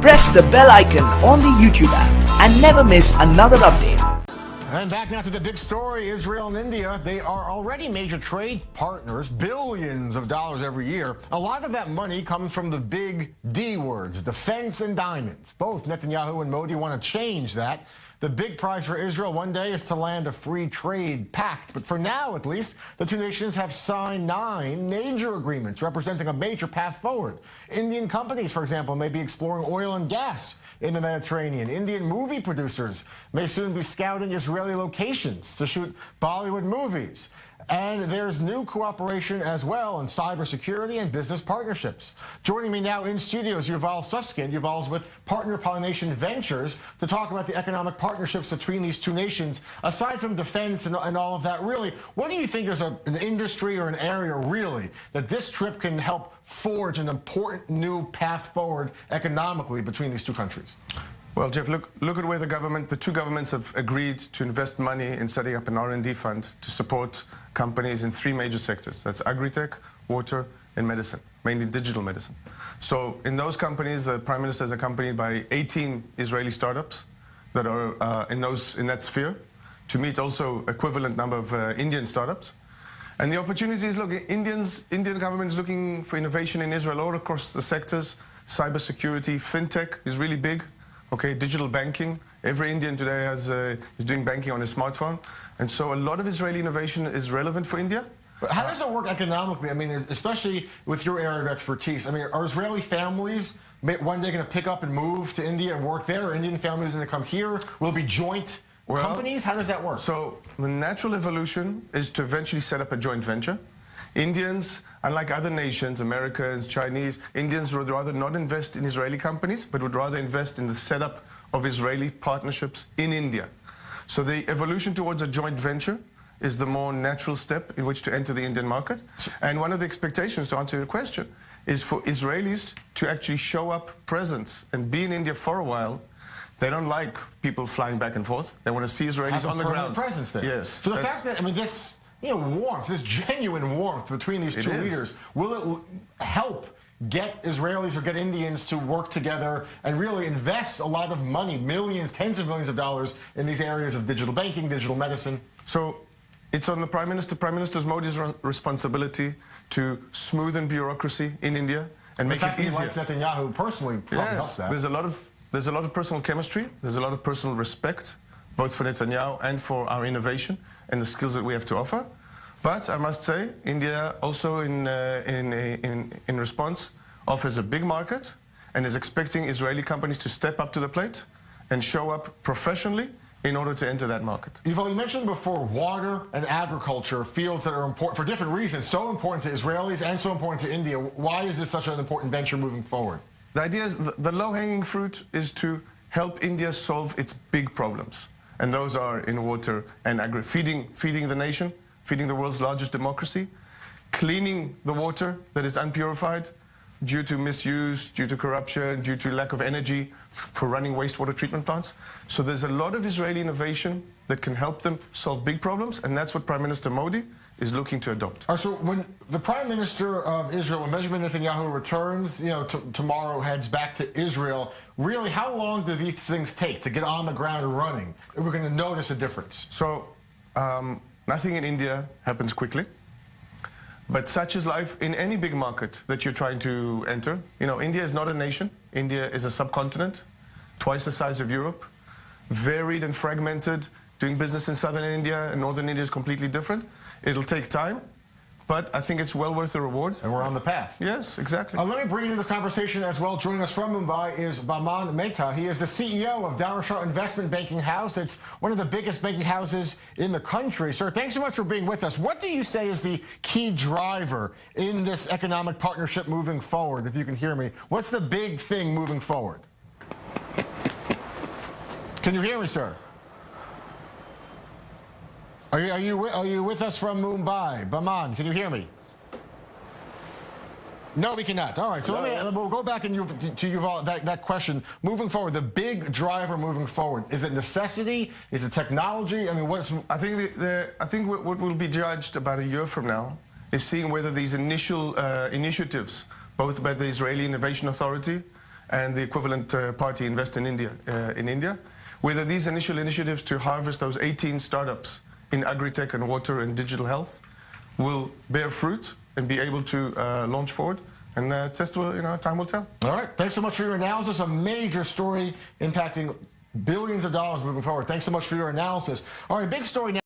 press the bell icon on the YouTube app and never miss another update. And back now to the big story, Israel and India. They are already major trade partners, billions of dollars every year. A lot of that money comes from the big D words, defense and diamonds. Both Netanyahu and Modi want to change that. The big prize for Israel one day is to land a free trade pact. But for now, at least, the two nations have signed 9 major agreements representing a major path forward. Indian companies, for example, may be exploring oil and gas in the Mediterranean. Indian movie producers may soon be scouting Israeli locations to shoot Bollywood movies. And there's new cooperation as well in cybersecurity and business partnerships. Joining me now in studio is Yuval Susskind. Yuval's with Partner Pollination Ventures to talk about the economic partnerships between these two nations. Aside from defense and all of that, really, what do you think is an industry or an area, really, that this trip can help forge an important new path forward economically between these two countries? Well, Jeff, look at where the two governments have agreed to invest money in setting up an R&D fund to support companies in 3 major sectors. That's agri-tech, water, and medicine, mainly digital medicine. So in those companies, the Prime Minister is accompanied by 18 Israeli startups that are in that sphere, to meet also equivalent number of Indian startups. And the opportunity is, look, Indian government is looking for innovation in Israel all across the sectors. Cybersecurity, fintech is really big. Okay, digital banking. Every Indian today is doing banking on his smartphone. And so a lot of Israeli innovation is relevant for India. But how does it work economically? I mean, especially with your area of expertise. I mean, are Israeli families one day going to pick up and move to India and work there? Or Indian families going to come here? Will it be joint companies? How does that work? So the natural evolution is to eventually set up a joint venture. Indians, unlike other nations, Americans, Chinese, Indians would rather not invest in Israeli companies, but would rather invest in the setup of Israeli partnerships in India. So the evolution towards a joint venture is the more natural step in which to enter the Indian market. And one of the expectations, to answer your question, is for Israelis to actually show up presence and be in India for a while. They don't like people flying back and forth. They want to see Israelis on the ground. Presence there. Yes. So the fact that, I mean, this warmth, this genuine warmth between these two leaders, will it help get Israelis or get Indians to work together and really invest a lot of money, millions, tens of millions of dollars in these areas of digital banking, digital medicine? So it's on the Prime Minister Modi's responsibility to smoothen bureaucracy in India and make it easier. He likes Netanyahu personally probably helps that. There's a lot of personal chemistry. There's a lot of personal respect, both for Netanyahu and for our innovation and the skills that we have to offer. But I must say, India also in response offers a big market and is expecting Israeli companies to step up to the plate and show up professionally in order to enter that market. Yuval, you mentioned before water and agriculture, fields that are important for different reasons, so important to Israelis and so important to India. Why is this such an important venture moving forward? The idea is the low-hanging fruit is to help India solve its big problems. And those are in water and feeding the nation, feeding the world's largest democracy, cleaning the water that is unpurified due to misuse, due to corruption, due to lack of energy for running wastewater treatment plants. So there's a lot of Israeli innovation that can help them solve big problems, and that's what Prime Minister Modi is looking to adopt. So when the Prime Minister of Israel, when Benjamin Netanyahu returns, tomorrow heads back to Israel, really, how long do these things take to get on the ground and running? We're going to notice a difference. So nothing in India happens quickly. But such is life in any big market that you're trying to enter. India is not a nation. India is a subcontinent, twice the size of Europe, varied and fragmented. Doing business in southern India and northern India is completely different. It'll take time, but I think it's well worth the reward. And we're on the path. Yes, exactly. Let me bring into this conversation as well. Joining us from Mumbai is Bahman Mehta. He is the CEO of Darashah Investment Banking House. It's one of the biggest banking houses in the country. Sir, thanks so much for being with us. What do you say is the key driver in this economic partnership moving forward, if you can hear me? What's the big thing moving forward? Can you hear me, sir? Are you with us from Mumbai? Bahman, can you hear me? No, we cannot. All right, so we'll go back to Yuval, that question. Moving forward, the big driver moving forward, is it necessity? Is it technology? I mean, I think what will be judged about a year from now is seeing whether these initial initiatives, both by the Israeli Innovation Authority and the equivalent party Invest in India, whether these initial initiatives to harvest those 18 startups in agri-tech and water and digital health will bear fruit and be able to launch forward. And time will tell. All right. Thanks so much for your analysis. A major story impacting billions of dollars moving forward. Thanks so much for your analysis. All right, big story now.